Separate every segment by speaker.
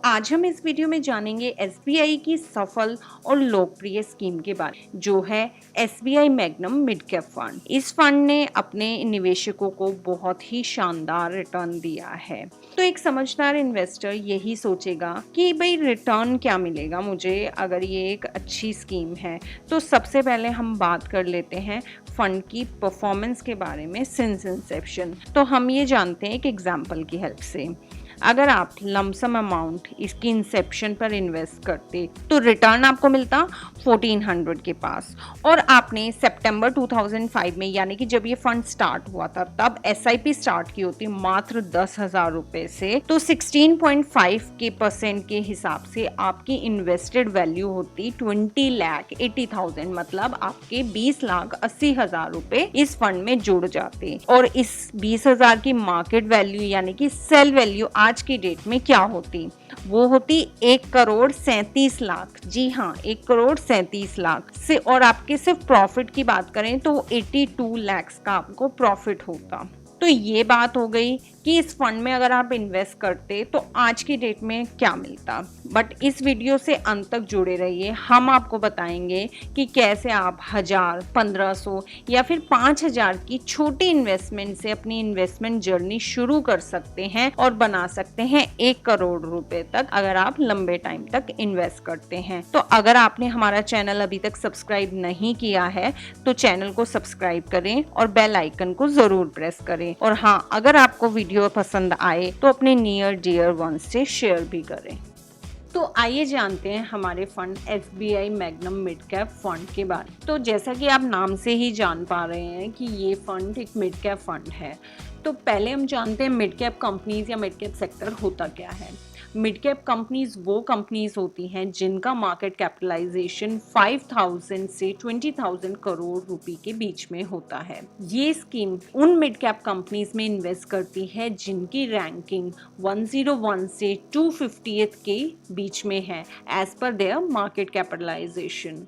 Speaker 1: आज हम इस वीडियो में जानेंगे एसबीआई की सफल और लोकप्रिय स्कीम के बारे में, जो है SBI magnum mid cap fund. इस फंड ने अपने निवेशकों को बहुत ही शानदार रिटर्न दिया है। तो एक समझदार इन्वेस्टर यही सोचेगा कि भाई रिटर्न क्या मिलेगा मुझे अगर ये एक अच्छी स्कीम है। तो सबसे पहले हम बात कर लेते हैं फंड की परफॉर्मेंस के बारे में सिंस इंसेप्शन। तो हम ये जानते हैं एक एग्जाम्पल की हेल्प से। अगर आप लमसम अमाउंट इसकी इंसेप्शन पर इन्वेस्ट करते तो रिटर्न आपको मिलता 1400 के पास, और आपने सितंबर 2005 में यानी कि जब ये फंड स्टार्ट हुआ था तब एसआईपी स्टार्ट की होती मात्र 10,000 रुपए से। तो 16.5% के हिसाब से आपकी इन्वेस्टेड वैल्यू होती 20,80,000, मतलब आपके 20,80,000 रुपए इस फंड में जुड़ जाते। और इस 20,000 की मार्केट वैल्यू यानी कि सेल वैल्यू आज की डेट में क्या होती, वो होती 1,37,00,000। जी हाँ, 1,37,00,000 से। और आपके सिर्फ प्रॉफिट की बात करें तो 82 लाख का आपको प्रॉफिट होता। तो ये बात हो गई कि इस फंड में अगर आप इन्वेस्ट करते तो आज की डेट में क्या मिलता। बट इस वीडियो से अंत तक जुड़े रहिए, हम आपको बताएंगे कि कैसे आप 1000, 1500 या फिर 5000 की छोटी इन्वेस्टमेंट से अपनी इन्वेस्टमेंट जर्नी शुरू कर सकते हैं और बना सकते हैं 1 करोड़ रुपए तक, अगर आप लंबे टाइम तक इन्वेस्ट करते हैं। तो अगर आपने हमारा चैनल अभी तक सब्सक्राइब नहीं किया है तो चैनल को सब्सक्राइब करें और बेल आइकन को जरूर प्रेस करें। और हाँ, अगर आपको वीडियो पसंद आए तो अपने नियर डियर वंस से शेयर भी करें। तो आइए जानते हैं हमारे fund SBI magnum mid cap fund के बारे में। तो जैसा कि आप नाम से ही जान पा रहे हैं कि ये फंड एक मिड कैप फंड है। तो पहले हम जानते हैं मिड कैप कंपनीज या मिड कैप सेक्टर होता क्या है। मिड कैप कंपनीज वो कंपनीज होती हैं जिनका मार्केट कैपिटलाइजेशन 5,000 से 20,000 करोड़ रुपए के बीच में होता है। ये स्कीम उन मिड कैप कंपनीज में इन्वेस्ट करती है जिनकी रैंकिंग 101 से 250th के बीच में है as per their market capitalisation.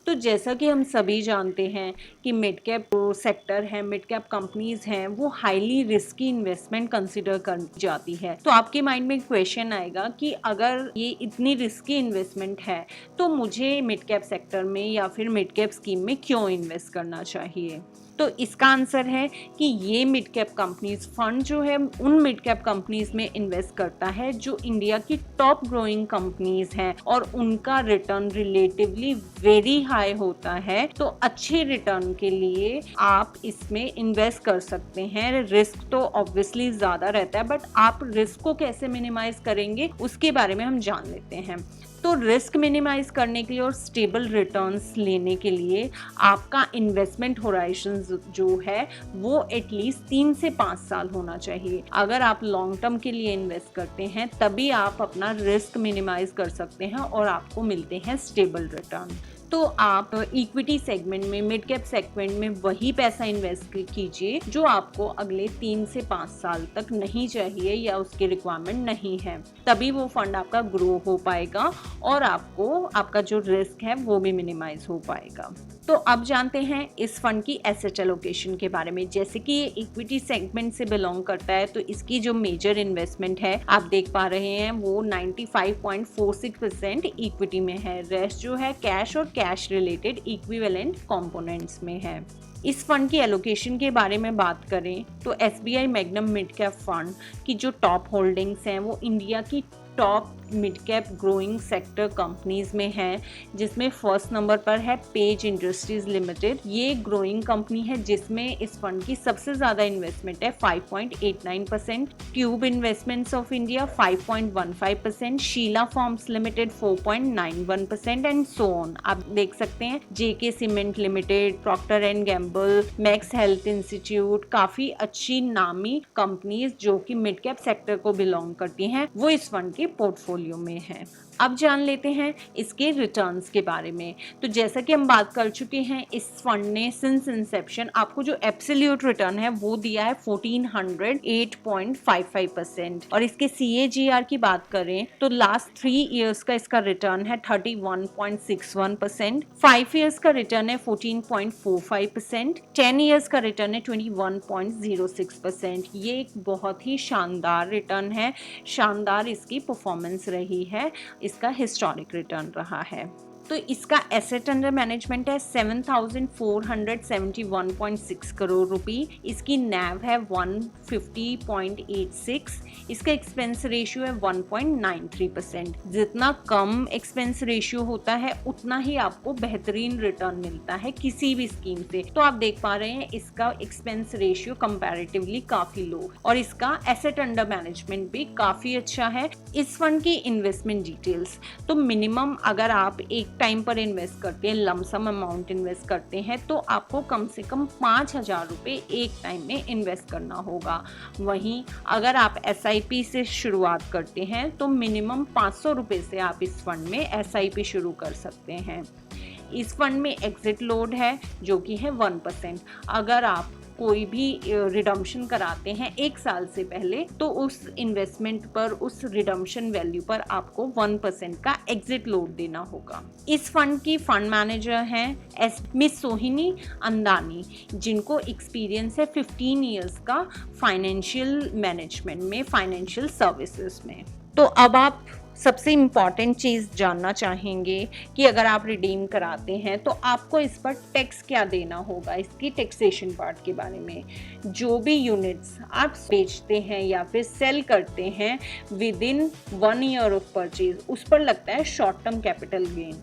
Speaker 1: तो जैसा कि हम सभी जानते हैं कि मिड कैप सेक्टर है, मिड कैप कंपनीज हैं, वो हाईली रिस्की इन्वेस्टमेंट कंसिडर कर जाती है। तो आपके माइंड में क्वेश्चन आएगा कि अगर ये इतनी रिस्की इन्वेस्टमेंट है तो मुझे मिड कैप सेक्टर में या फिर मिड कैप स्कीम में क्यों इन्वेस्ट करना चाहिए। तो इसका आंसर है कि ये मिड कैप कंपनीज फंड जो है उन मिड कैप कंपनीज में इन्वेस्ट करता है जो इंडिया की टॉप ग्रोइंग कंपनीज हैं और उनका रिटर्न रिलेटिवली वेरी हाई होता है। तो अच्छे रिटर्न के लिए आप इसमें इन्वेस्ट कर सकते हैं। रिस्क तो ऑब्वियसली ज्यादा रहता है, बट आप रिस्क को कैसे मिनिमाइज करेंगे उसके बारे में हम जान लेते हैं। तो रिस्क मिनिमाइज करने के लिए और स्टेबल रिटर्न्स लेने के लिए आपका इन्वेस्टमेंट होराइजन जो है वो एटलीस्ट 3 से 5 साल होना चाहिए। अगर आप लॉन्ग टर्म के लिए इन्वेस्ट करते हैं तभी आप अपना रिस्क मिनिमाइज कर सकते हैं और आपको मिलते हैं स्टेबल रिटर्न। तो आप इक्विटी सेगमेंट में, मिड कैप सेगमेंट में वही पैसा इन्वेस्ट कीजिए जो आपको अगले 3 से 5 साल तक नहीं चाहिए या उसकी रिक्वायरमेंट नहीं है। तभी वो फंड आपका ग्रो हो पाएगा और आपको आपका जो रिस्क है वो भी मिनिमाइज हो पाएगा। तो अब जानते हैं इस फंड की एसेट एलोकेशन के बारे में। जैसे कि ये इक्विटी सेगमेंट से बिलोंग करता है तो इसकी जो मेजर इन्वेस्टमेंट है आप देख पा रहे हैं वो 95.46% इक्विटी में है। रेस्ट जो है कैश और कैश रिलेटेड इक्विवेलेंट कंपोनेंट्स में है। इस फंड की एलोकेशन के बारे में बात करें तो SBI magnum mid cap fund की जो टॉप होल्डिंग्स हैं वो इंडिया की top mid cap growing sector companies में है, जिसमें फर्स्ट नंबर पर है पेज इंडस्ट्रीज लिमिटेड। ये ग्रोइंग कंपनी है जिसमें इस फंड की सबसे ज्यादा इन्वेस्टमेंट है 5.89%, Tube Investments of India 5.15%, Sheela forms limited 4.91% and so on. आप देख सकते हैं JK cement limited, Procter and Gamble, Max health institute, काफी अच्छी नामी कंपनीज जो कि मिड कैप सेक्टर को बिलोंग करती हैं वो इस फंड के पोर्टफोलियो में है। अब जान लेते हैं इसके रिटर्न्स के बारे में। तो जैसा कि हम बात कर चुके हैं, इस फंड ने सिंस इंसेप्शन आपको जो एब्सोल्यूट रिटर्न है वो दिया है 1408.55%। और इसके CAGR की बात करें तो लास्ट 3 इयर्स का इसका रिटर्न है 31.61%, 5 इयर्स का रिटर्न है 14.45%, 10 इयर्स का रिटर्न है 21.06%। ये एक बहुत ही शानदार रिटर्न है, शानदार इसकी परफॉर्मेंस रही है, इसका हिस्टोरिक रिटर्न रहा है। तो इसका एसेट अंडर मैनेजमेंट है 7471.6 करोड़ रुपए। इसकी NAV है 150.86। इसका एक्सपेंस रेशियो है 1.93%। जितना कम एक्सपेंस रेशियो होता है उतना ही आपको बेहतरीन रिटर्न मिलता है किसी भी स्कीम से। तो आप देख पा रहे हैं इसका एक्सपेंस रेशियो कंपैरेटिवली काफी लो और इसका एसेट अंडर मैनेजमेंट भी काफी अच्छा है। इस फंड की इन्वेस्टमेंट डिटेल्स, तो मिनिमम अगर आप एक टाइम पर इन्वेस्ट करते हैं, लमसम अमाउंट इन्वेस्ट करते हैं, तो आपको कम से कम 5,000 रुपए एक टाइम में इन्वेस्ट करना होगा। वहीं अगर आप SIP से शुरुआत करते हैं तो मिनिमम 500 रुपए से आप इस फंड में SIP शुरू कर सकते हैं। इस फंड में एग्जिट लोड है जो कि है 1%। अगर आप कोई भी रिडम्पशन कराते हैं 1 साल से पहले तो उस इन्वेस्टमेंट पर, उस रिडम्पशन वैल्यू पर आपको 1% का एग्जिट लोड देना होगा। इस फंड की फंड मैनेजर हैं मिस सोहिनी अंदानी, जिनको एक्सपीरियंस है 15 इयर्स का फाइनेंशियल मैनेजमेंट में, फाइनेंशियल सर्विसेज में। तो अब आप सबसे इम्पॉर्टेंट चीज़ जानना चाहेंगे कि अगर आप रिडीम कराते हैं तो आपको इस पर टैक्स क्या देना होगा, इसकी टैक्सेशन पार्ट के बारे में। जो भी यूनिट्स आप बेचते हैं या फिर सेल करते हैं with in 1 year of purchase, उस पर लगता है शॉर्ट टर्म कैपिटल गेन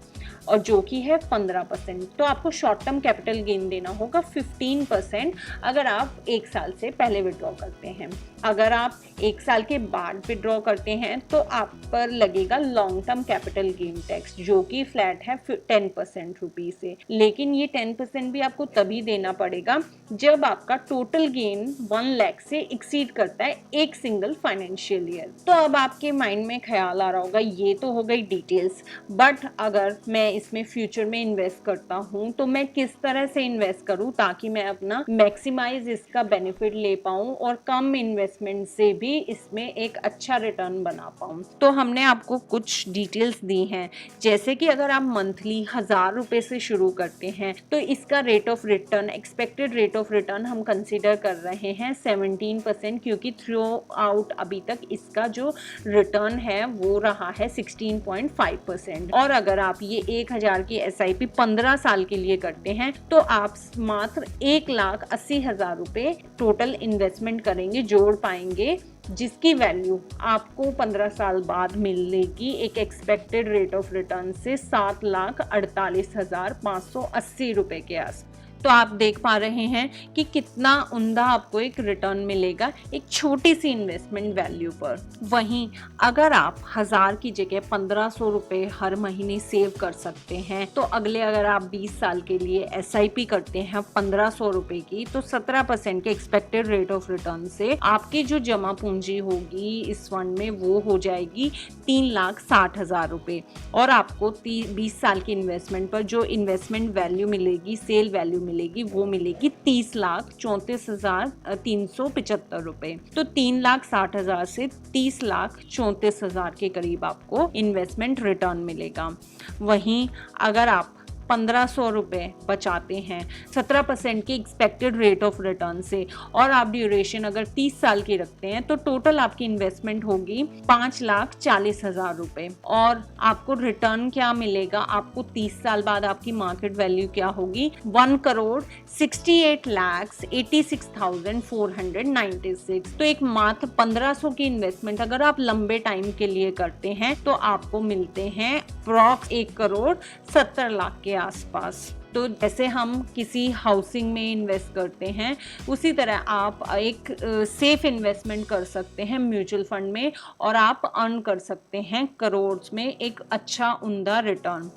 Speaker 1: और जो कि है 15%। तो आपको शॉर्ट टर्म कैपिटल गेन देना होगा 15% अगर आप 1 साल से पहले विड्रॉ करते हैं। अगर आप 1 साल के बाद विड्रॉ करते हैं तो आप पर लगेगा long term capital gain tax जो कि फ्लैट है 10% रुपीज से। लेकिन ये 10% भी आपको तभी देना पड़ेगा जब आपका टोटल गेन 1 लाख से एक्सीड करता है एक सिंगल फाइनेंशियल ईयर। तो अब आपके माइंड में ख्याल आ रहा होगा ये तो हो गई डिटेल्स, बट अगर मैं इसमें फ्यूचर में इन्वेस्ट करता हूँ तो मैं किस तरह से इन्वेस्ट करूँ ताकि मैं अपना मैक्सिमाइज इसका बेनिफिट ले पाऊँ और कम इन्वेस्टमेंट से भी इसमें एक अच्छा रिटर्न बना पाऊँ। तो हमने आपको कुछ डिटेल्स दी हैं, जैसे कि अगर आप मंथली 1000 रुपए से शुरू करते हैं तो इसका rate of return, expected rate of return हम कंसीडर कर रहे हैं 17%, क्योंकि थ्रू आउट अभी तक इसका जो रिटर्न है वो रहा है 16.5%। और अगर आप ये 1000 की SIP 15 साल के लिए करते हैं तो आप मात्र 1,80,000 रुपए टोटल इन्वेस्टमेंट करेंगे, जोड़ पाएंगे, जिसकी वैल्यू आपको 15 साल बाद मिलेगी एक एक्सपेक्टेड रेट ऑफ रिटर्न से 7,48,580 रुपए के आसपास। तो आप देख पा रहे हैं कि कितना उम्दा आपको एक रिटर्न मिलेगा एक छोटी सी इन्वेस्टमेंट वैल्यू पर। वहीं अगर आप 1000 की जगह 1500 रुपए हर महीने सेव कर सकते हैं तो अगले अगर आप 20 साल के लिए SIP करते हैं 1500 रुपए की तो 17% के एक्सपेक्टेड रेट ऑफ रिटर्न से आपकी जो जमा पूंजी होगी इस फंड में वो हो जाएगी 3,60,000 रुपए। और आपको 20 साल की इन्वेस्टमेंट पर जो इन्वेस्टमेंट वैल्यू मिलेगी, सेल वैल्यू मिलेगी, वो मिलेगी 30,34,375 रुपए। तो 3,60,000 से 30,34,000 के करीब आपको इन्वेस्टमेंट रिटर्न मिलेगा। वहीं अगर आप 1500 रुपए बचाते हैं 17% की एक्सपेक्टेड रेट ऑफ रिटर्न से और आप ड्यूरेशन अगर 30 साल की रखते हैं तो टोटल आपकी इन्वेस्टमेंट होगी 5,40,000 रुपए। और आपको रिटर्न क्या मिलेगा, आपको 30 साल बाद आपकी मार्केट वैल्यू क्या होगी, 1,68,86,496। तो एक मात्र 1500 की इन्वेस्टमेंट अगर आप लंबे टाइम के लिए करते हैं तो आपको मिलते हैं अप्रॉक्स 1,70,00,000 के आसपास। तो तो जैसे हम किसी हाउसिंग में इन्वेस्ट करते हैं, उसी तरह आप एक सेफ इन्वेस्टमेंट कर सकते हैं म्यूचुअल फंड में, और आप अर्न कर सकते हैं करोड़ में एक अच्छा उम्दा रिटर्न।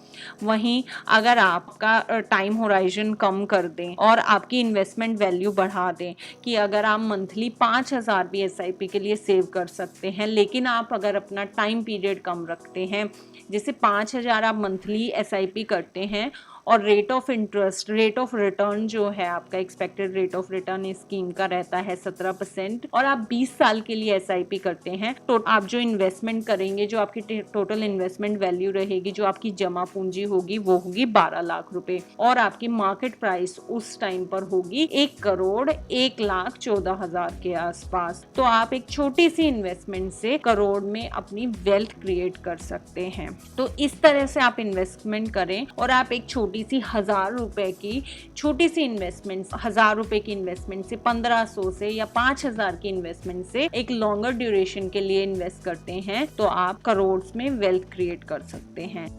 Speaker 1: वहीं अगर आपका टाइम होराइजन कम कर दें और आपकी इन्वेस्टमेंट वैल्यू बढ़ा दें, कि अगर आप मंथली 5,000 भी SIP के लिए सेव कर सकते हैं, लेकिन आप अगर अपना टाइम पीरियड कम रखते हैं, जैसे 5,000 आप मंथली SIP करते हैं और rate of interest, rate of return जो है आपका, एक्सपेक्टेड रेट ऑफ रिटर्न इस स्कीम का रहता है 17%, और आप 20 साल के लिए SIP करते हैं, तो आप जो इन्वेस्टमेंट करेंगे, जो आपकी टोटल इन्वेस्टमेंट वैल्यू रहेगी, जो आपकी जमा पूंजी होगी, वो होगी 12 लाख रुपए, और आपकी मार्केट प्राइस उस टाइम पर होगी 1,01,14,000 के आसपास। तो आप एक छोटी सी इन्वेस्टमेंट से करोड़ में अपनी वेल्थ क्रिएट कर सकते हैं। तो इस तरह से आप इन्वेस्टमेंट करें, और आप एक छोटी सी 1,000 रुपए की छोटी सी इन्वेस्टमेंट, 1,000 रुपए की इन्वेस्टमेंट से, 1,500 से या 5,000 की इन्वेस्टमेंट से एक लॉन्गर ड्यूरेशन के लिए इन्वेस्ट करते हैं, तो आप करोड़ में वेल्थ क्रिएट कर सकते हैं।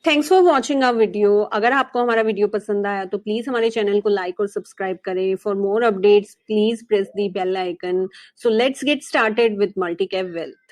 Speaker 2: Thanks for watching our video. अगर आपको हमारा वीडियो पसंद आया तो प्लीज हमारे चैनल को लाइक और सब्सक्राइब करें। For more updates please press the bell icon. So let's get started with multi cap wealth.